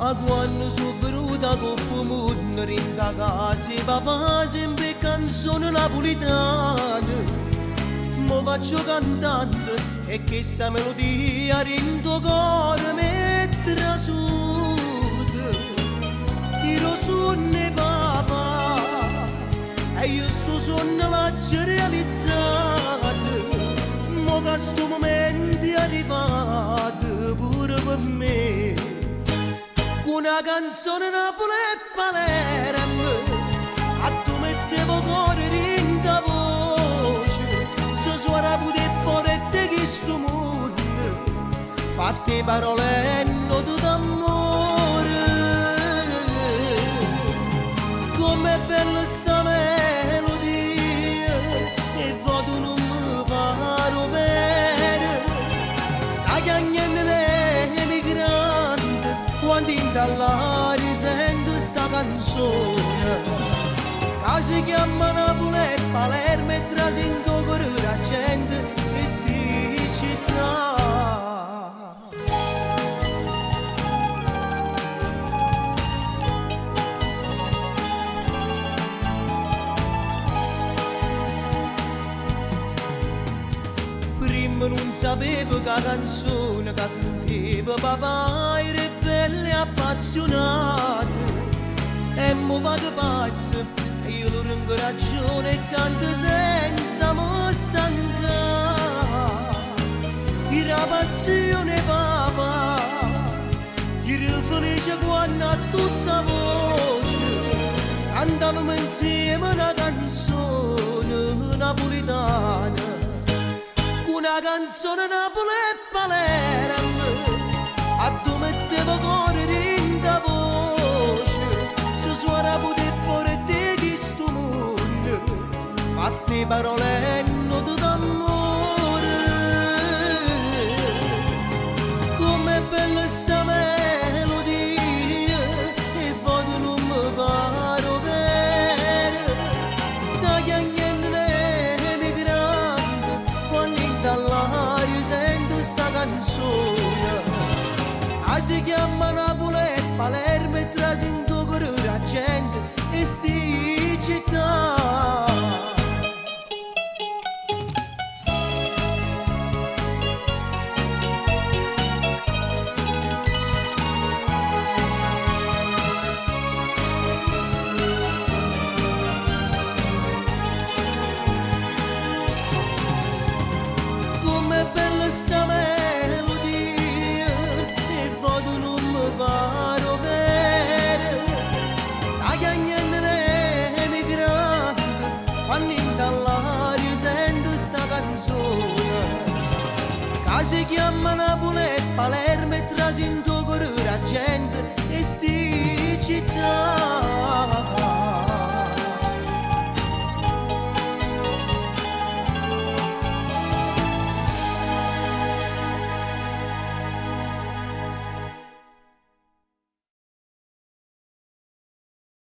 A quando sono venuta con mondo in casa, papà sempre canzone napolitana. Mo faccio cantante e che sta melodia rindo cuore metterà su. Io sono papà e io sto sogno l'ho realizzato. Mo che sto momento è arrivato pure per me. Una canzone Napoli e Palermo, a tu mettevo cuore in da voce, se suona pure porette che sto mondo, fatte parole e note d'amore. Com'è bella sta melodia, e voto non mi paro vero, sta chiagnando quando in dall'aria sento sta canzone che si chiama Napoli e Palermo e trasento cuore la gente e sti città. Prima non sapevo che la canzone che sentivo papà era bella e appassionata e mo vado pazzo e io lo ringo ragione e canto senza mo stancare. Era passione papà, era felice quando a tutta voce cantavamo insieme una canzone napolitana. Una canzone Napoli e Palermo, a tu mettevo cuore in da voce, se suona pure porette che sto mondo, fatte parole e note d'amore. Com'è bella sta melodia, e voto non mi paro vero, sta chiagnando sento sta canzone che si chiama Napoli e Palermo e trasento cuore la gente e sti città. Sta melodia e voto non mi paro vero, sta chiagnando l'emigrante quando in dall'aria sento sta canzone che si chiama Napoli e Palermo e trasento cuore la gente e sti città.